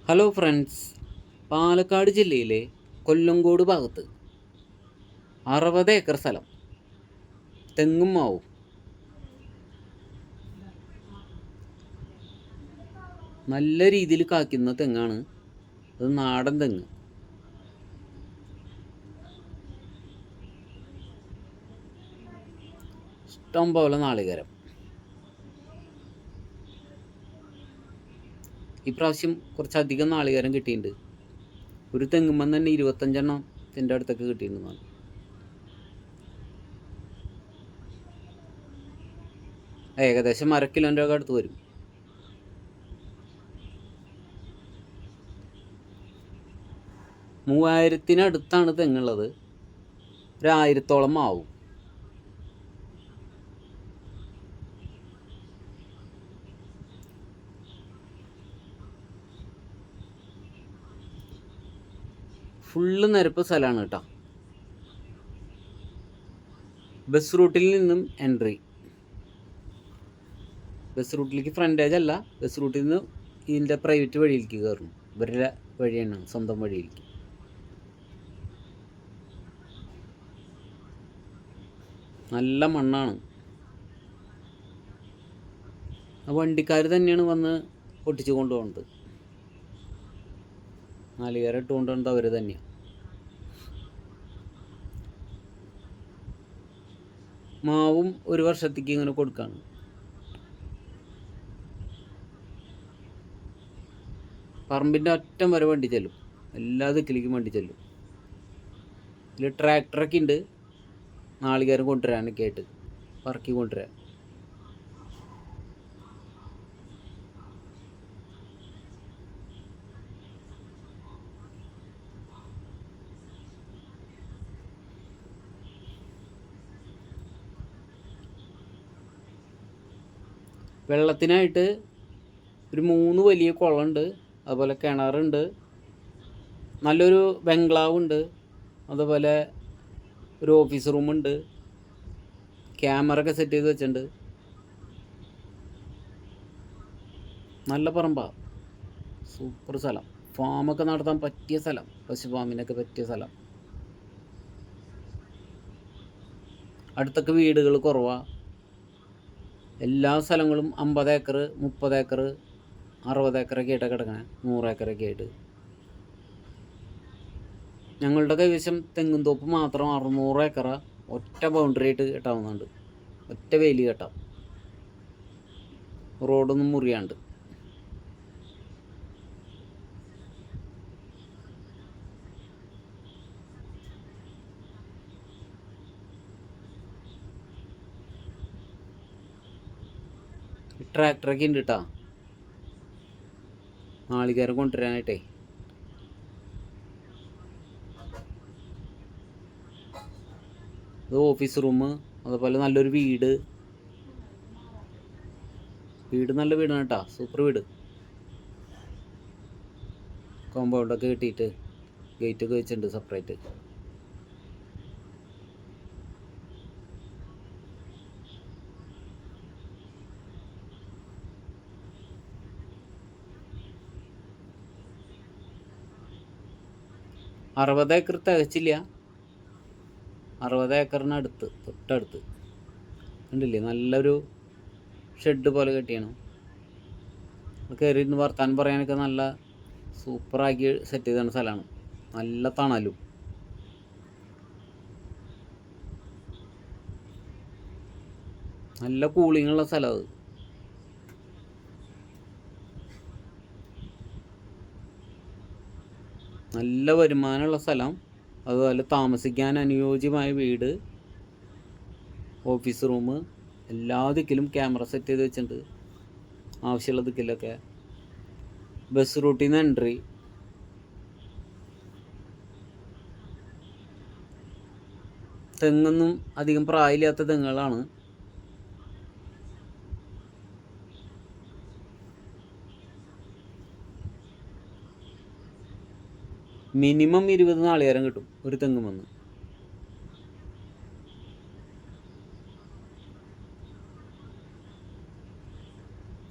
Hello friends, Palakkad ജില്ലയിലെ കൊല്ലങ്കോട് ഭാഗത്ത് 60 acre സ്ഥലം, തെങ്ങും മാവും. നല്ല രീതിയിൽ കായ്ക്കുന്ന തെങ്ങാണ്. അത് നാടൻ തെങ്ങ്. ഇഷ്ടം പോലെ നാളികേരം. ഇപ്രാവശ്യം കുറച്ചധികം നാളികേരം കിട്ടിയിട്ടുണ്ട്. ഒരു തെങ്ങുമ്പം തന്നെ 25 അടുത്തൊക്കെ കിട്ടിയിട്ടുണ്ടെന്നാണ്. ഏകദേശം 1/2 കിലോൻ്റെ ഒക്കെ അടുത്ത് വരും. മൂവായിരത്തിനടുത്താണ് തെങ്ങുള്ളത്. 1000-ഓളം മാവും. ഫുള്ള് നിരപ്പ് സ്ഥലമാണ് കേട്ടോ. ബസ് റൂട്ടിൽ നിന്നും എൻട്രി. ബസ് റൂട്ടിലേക്ക് ഫ്രണ്ടേജ് അല്ല, ബസ് റൂട്ടിൽ നിന്ന് ഇതിൻ്റെ പ്രൈവറ്റ് വഴിയിലേക്ക് കയറണം. ഇവരുടെ വഴിയാണ്, സ്വന്തം വഴിയിലേക്ക്. നല്ല മണ്ണാണ്. ആ വണ്ടിക്കാർ തന്നെയാണ് വന്ന് പൊട്ടിച്ചു കൊണ്ടുപോകുന്നത്. നാളികേരം ഇട്ട് കൊണ്ടുപോകുന്നത് അവർ തന്നെയാണ്. മാവും ഒരു വർഷത്തേക്ക് ഇങ്ങനെ കൊടുക്കാണ്. പറമ്പിൻ്റെ അറ്റം വരെ വണ്ടി ചെല്ലും. എല്ലാ ദിക്കിലേക്കും വണ്ടി ചെല്ലും. ഇതിൽ ട്രാക്ടറൊക്കെ ഉണ്ട്, നാളികേരം കൊണ്ടുവരാനൊക്കെ ആയിട്ട് പറക്കി കൊണ്ടുവരാൻ. വെള്ളത്തിനായിട്ട് ഒരു 3 വലിയ കുളമുണ്ട്, അതുപോലെ കിണറുണ്ട്, നല്ലൊരു ബംഗ്ലാവുണ്ട്, അതുപോലെ ഒരു ഓഫീസ് റൂമുണ്ട്, ക്യാമറ ഒക്കെ സെറ്റ് ചെയ്ത് വെച്ചിട്ടുണ്ട്. നല്ല പറമ്പാണ്, സൂപ്പർ സ്ഥലം. ഫാമൊക്കെ നടത്താൻ പറ്റിയ സ്ഥലം, പശു ഫാമിനൊക്കെ പറ്റിയ സ്ഥലം. അടുത്തൊക്കെ വീടുകൾ കുറവാണ്. എല്ലാ സ്ഥലങ്ങളും 50 ഏക്കർ, 30 ഏക്കർ, 60 ഏക്കറൊക്കെ ആയിട്ടൊക്കെ കിടക്കണേ, 100 ഏക്കറൊക്കെ ആയിട്ട്. ഞങ്ങളുടെ കൈവശം തെങ്ങും തോപ്പ് മാത്രം 600 ഏക്കറ ഒറ്റ ബൗണ്ടറി ആയിട്ട് കെട്ടാവുന്നുണ്ട്. ഒറ്റ വേലി കെട്ടാം, റോഡൊന്നും മുറിയാണ്ട്. ട്രാക്ടറൊക്കെ ഉണ്ട് കേട്ടോ, നാളികേരം കൊണ്ടുവരാനായിട്ടേ. ഇത് ഓഫീസ് റൂം, അതുപോലെ നല്ലൊരു വീട്. നല്ല വീടാണ് കേട്ടോ, സൂപ്പർ വീട്. കോമ്പൗണ്ടൊക്കെ കെട്ടിയിട്ട് ഗേറ്റൊക്കെ വെച്ചിട്ടുണ്ട് സെപ്പറേറ്റ്. അറുപത് ഏക്കർ തികച്ചില്ല, 60 ഏക്കറിനടുത്ത്, തൊട്ടടുത്ത് കണ്ടില്ലേ, നല്ലൊരു ഷെഡ് പോലെ കെട്ടിയാണ്. കയറി ഇരുന്ന് വർത്താനം പറയാനൊക്കെ നല്ല സൂപ്പറാക്കി സെറ്റ് ചെയ്ത സ്ഥലമാണ്. നല്ല തണലും. നല്ല കൂളിങ്ങുള്ള സ്ഥലം അത്. നല്ല വരുമാനമുള്ള സ്ഥലം, അതുപോലെ താമസിക്കാൻ അനുയോജ്യമായ വീട്, ഓഫീസ് റൂം, എല്ലാ ദിക്കിലും ക്യാമറ സെറ്റ് ചെയ്ത് വെച്ചിട്ടുണ്ട്. ആവശ്യമുള്ള ദിക്കിലൊക്കെ ബസ് റൂട്ടിൽ നിന്ന് എൻട്രി. തെങ്ങൊന്നും അധികം പ്രായമില്ലാത്ത തെങ്ങുകളാണ്. മിനിമം 20 നാളികേരം കിട്ടും ഒരു തെങ്ങും വന്ന്.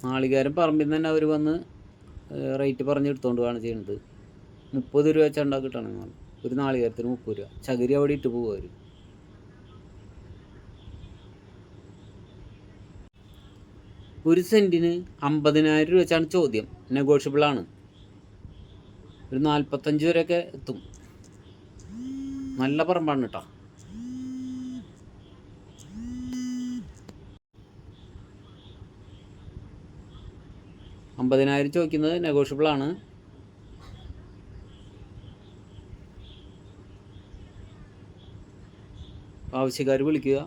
നാളികേരം പറമ്പിൽ നിന്ന് തന്നെ അവർ വന്ന് റേറ്റ് പറഞ്ഞ് എടുത്തുകൊണ്ട് പോവാണ് ചെയ്യുന്നത്. 30 രൂപ വെച്ചാൽ കിട്ടണമെന്നാണ് ഒരു നാളികേരത്തിന് 30 രൂപ. ചകിരി അവിടെ ഇട്ട് പോകും അവർ. ഒരു സെൻറ്റിന് 50,000 രൂപ വെച്ചാണ് ചോദ്യം. നെഗോഷ്യബിളാണ്. ഒരു 45 വരെയൊക്കെ എത്തും. നല്ല പറമ്പാണ് കേട്ടോ. 50,000 ചോദിക്കുന്നത് നെഗോഷ്യബിളാണ്. ആവശ്യക്കാർ വിളിക്കുക.